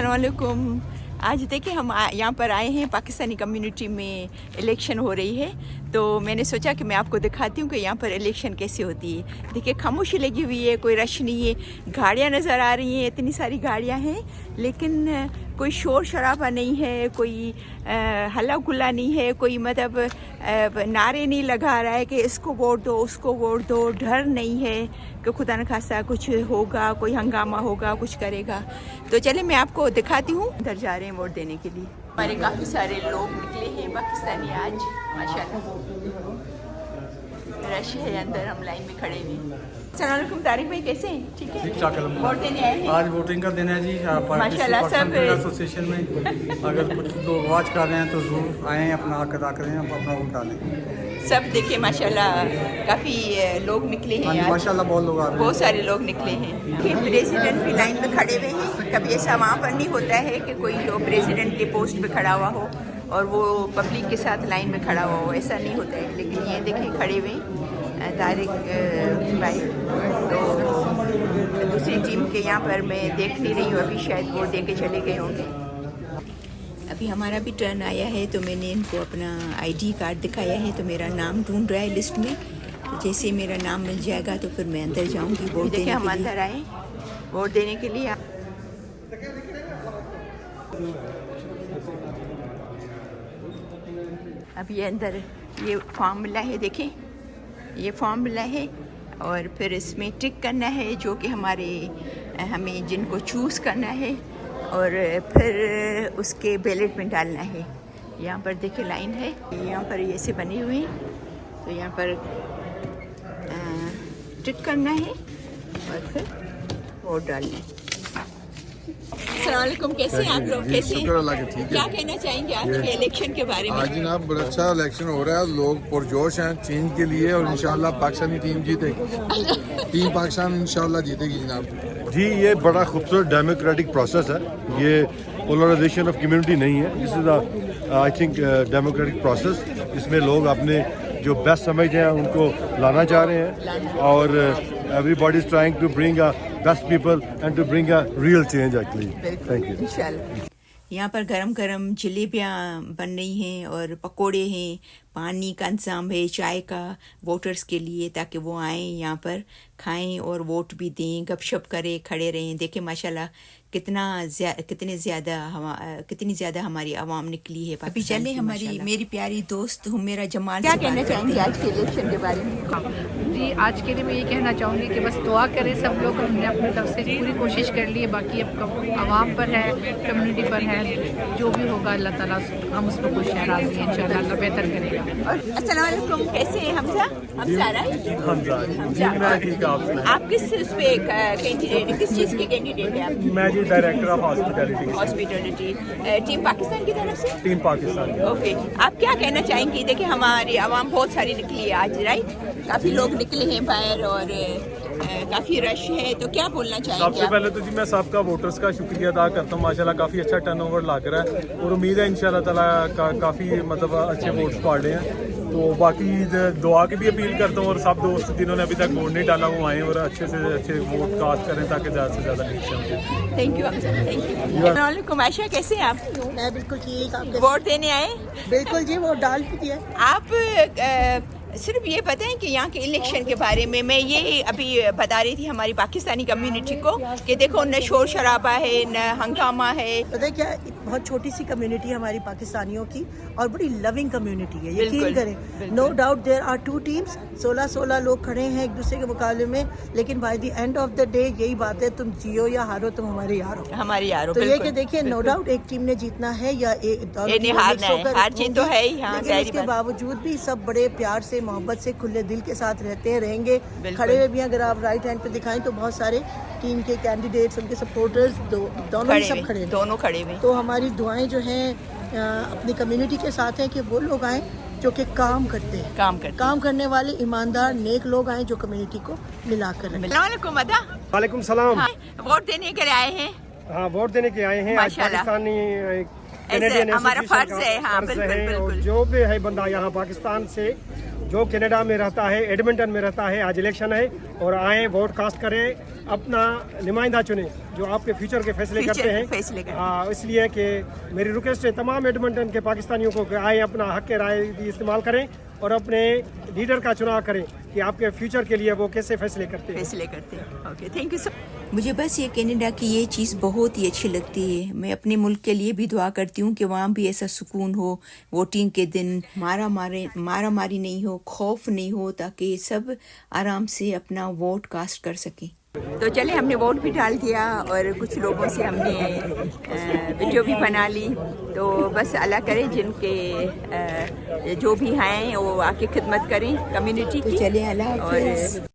अस्सलाम वालेकुम। आज देखिए हम यहाँ पर आए हैं, पाकिस्तानी कम्युनिटी में इलेक्शन हो रही है, तो मैंने सोचा कि मैं आपको दिखाती हूँ कि यहाँ पर इलेक्शन कैसे होती है। देखिए खामोशी लगी हुई है, कोई रश नहीं है, गाड़ियाँ नज़र आ रही हैं, इतनी सारी गाड़ियाँ हैं, लेकिन कोई शोर शराबा नहीं है, कोई हल्ला गुल्ला नहीं है, कोई मतलब नारे नहीं लगा रहा है कि इसको वोट दो उसको वोट दो। डर नहीं है कि खुदा न खास्ता कुछ होगा, कोई हंगामा होगा, कुछ करेगा। तो चले मैं आपको दिखाती हूँ। अंदर जा रहे हैं वोट देने के लिए। हमारे काफ़ी सारे लोग निकले हैं पाकिस्तानी आज, माशाल्लाह रश है अंदर, हम लाइन में खड़े हैं। अस्सलामुअलैकुम तारिक भाई, कैसे हैं? ठीक है, ठीक ठाक। वोट देने आए हैं। आज वोटिंग का दिन है जी। माशाल्लाह सब एसोसिएशन में अगर कुछ लोग वाच कर रहे हैं तो जरूर आए, अपना हक अदा करें, अपना वोट डालें। सब देखिए माशाल्लाह काफ़ी लोग निकले हैं आज, माशाल्लाह बहुत लोग आ रहे हैं, बहुत सारे लोग निकले हैं। कि प्रेसिडेंट भी लाइन में खड़े हुए हैं। कभी ऐसा वहाँ पर नहीं होता है कि कोई जो प्रेसिडेंट के पोस्ट पे खड़ा हुआ हो और वो पब्लिक के साथ लाइन में खड़ा हुआ हो, ऐसा नहीं होता है। लेकिन ये देखिए खड़े हुए तारिक भाई, तो दूसरी टीम के यहाँ पर मैं देख नहीं रही हूँ, अभी शायद वोट दे के चले गए होंगे। अभी हमारा भी टर्न आया है, तो मैंने इनको अपना आईडी कार्ड दिखाया है, तो मेरा नाम ढूंढ रहा है लिस्ट में। तो जैसे मेरा नाम मिल जाएगा तो फिर मैं अंदर जाऊंगी वोट देने के लिए। हम अंदर आए वोट देने के लिए। अब ये अंदर ये फॉर्म मिला है, देखें ये फॉर्म मिला है, और फिर इसमें टिक करना है जो कि हमें जिनको चूज़ करना है, और फिर उसके बैलेट में डालना है। यहाँ पर देखिए लाइन है, यहाँ पर ऐसे बनी हुई, तो यहाँ पर टिक करना है और फिर वोट डालना है। अस्सलाम वालेकुम, कैसे हैं आप लोग? कैसे हैं? शुक्र अल्लाह के, ठीक है। क्या कहना चाहेंगे आज के इलेक्शन के बारे में? आज जनाब बड़ा अच्छा इलेक्शन हो रहा है, लोग पुरजोश हैं चेंज के लिए, और इंशाल्लाह पाकिस्तानी टीम जीतेगी। टीम पाकिस्तान इंशाल्लाह जीतेगी जनाब जी। ये बड़ा खूबसूरत डेमोक्रेटिक प्रोसेस है, ये पोलराइजेशन ऑफ कम्युनिटी नहीं है। This is I think democratic process, जिसमें लोग अपने जो बेस्ट समझते हैं उनको लाना चाह रहे हैं, और everybody is trying to bring a best people and to bring a real change actually. Thank you. इंशाल्लाह। यहाँ पर गरम गरम जलेबियाँ बन रही हैं और पकोड़े हैं, पानी का इंतज़ाम है, चाय का वोटर्स के लिए, ताकि वो आएँ यहाँ पर खाएं और वोट भी दें, गपशप करें, खड़े रहें। देखें माशाल्लाह कितनी ज़्यादा हमारी आवाम निकली है। अभी चले हमारी मेरी प्यारी दोस्त हुमेरा जमाल, क्या कहना चाहेंगे आज के इलेक्शन के बारे में? जी, आज के लिए मैं ये कहना चाहूँगी कि बस दुआ करें सब लोग। हमने अपनी तरफ से पूरी कोशिश कर ली है, बाकी अब आवाम पर है, कम्युनिटी पर है, जो भी होगा अल्लाह ताला हम उसको खुश है, राज़ी हैं, इंशाल्लाह अल्लाह बेहतर करेगा। और अस्सलाम वालेकुम, कैसे हैं हमजा? आप किस उस पे कैंडिडेट, किस चीज़ के कैंडिडेट हैं आप? मैं जी director of hospitality team Pakistan की तरफ से। टीम पाकिस्तान। ओके, आप क्या कहना चाहेंगे? देखिए हमारी आवाम बहुत सारी निकली है आज, राइट? काफ़ी लोग निकले हैं बाहर और काफ़ी रश है, तो क्या बोलना चाहेंगे? सबसे पहले तो जी मैं सबका वोटर्स का शुक्रिया अदा करता हूँ। माशाल्लाह काफ़ी अच्छा टर्नओवर लग रहा है, और उम्मीद है इंशाल्लाह ताला काफ़ी मतलब अच्छे वोट्स पा रहे हैं। तो बाकी दुआ की भी अपील करता हूँ, और सब दोस्त जिन्होंने अभी तक वोट नहीं डाला वो आएँ और अच्छे से अच्छे वोट कास्ट करें, ताकि ज़्यादा से ज़्यादा election. Thank you, thank you. वालेकुम आयशा, कैसे हैं आप? मैं बिल्कुल ठीक। वोट देने आए? बिल्कुल जी, वोट डाल भी दिया। आप सिर्फ ये बताएं कि यहाँ के इलेक्शन के बारे में। मैं ये अभी बता रही थी हमारी पाकिस्तानी कम्युनिटी को कि देखो न शोर शराबा है, न हंगामा है। पता है क्या, बहुत छोटी सी कम्युनिटी हमारी पाकिस्तानियों की, और बड़ी लविंग कम्युनिटी है, यकीन करें। No doubt there are two teams, 16 लोग खड़े हैं एक दूसरे के मुकाबले में, लेकिन by the end of the day यही बात है, तुम जियो या हारो, तुम हमारे यार हो, हमारे यार हो। तो ये कि देखिए नो डाउट एक टीम ने जीतना है या हार जीत तो है ही, लेकिन इसके बावजूद भी सब बड़े प्यार से, मोहब्बत से, खुले दिल के साथ रहते हैं, रहेंगे। खड़े हुए भी अगर आप राइट हैंड पे दिखाएं तो बहुत सारे टीम के कैंडिडेट्स, उनके सपोर्टर्स दोनों ही सब खड़े, दोनों खड़े हुए। तो हमारी दुआएं जो हैं अपनी कम्युनिटी के साथ हैं कि वो लोग आएँ जो कि काम करते हैं, काम करने वाले ईमानदार नेक लोग आए जो कम्युनिटी को मिलाकर रखें। वालेकुम सलाम। वोट देने के लिए आए हैं? हाँ, वोट देने के आए हैं। पाकिस्तानी कैनेडियन हमारा फर्ज है। हाँ, बिल्कुल। जो भी है बंदा यहाँ पाकिस्तान से जो कनाडा में रहता है, एडमिंटन में रहता है, आज इलेक्शन है और आए वोट कास्ट करें, अपना नुमाइंदा चुने जो आपके फ्यूचर के फैसले करते हैं। फैसले करते हैं। हाँ, इसलिए कि मेरी रिक्वेस्ट है तमाम एडमिंटन के पाकिस्तानियों को कि आए अपना हक के राय भी इस्तेमाल करें और अपने लीडर का चुनाव करें कि आपके फ्यूचर के लिए वो कैसे फैसले करते हैं। फैसले करते हैं। Okay, thank you sir. मुझे बस ये कनाडा की ये चीज़ बहुत ही अच्छी लगती है। मैं अपने मुल्क के लिए भी दुआ करती हूँ कि वहाँ भी ऐसा सुकून हो, वोटिंग के दिन मारा मारी नहीं हो, खौफ नहीं हो, ताकि सब आराम से अपना वोट कास्ट कर सकें। तो चले, हमने वोट भी डाल दिया और कुछ लोगों से हमने वीडियो भी बना ली। तो बस अल्लाह करे जिनके जो भी हैं वो आके खिदमत करें कम्युनिटी की। चले, अल्लाह हाफ़िज़।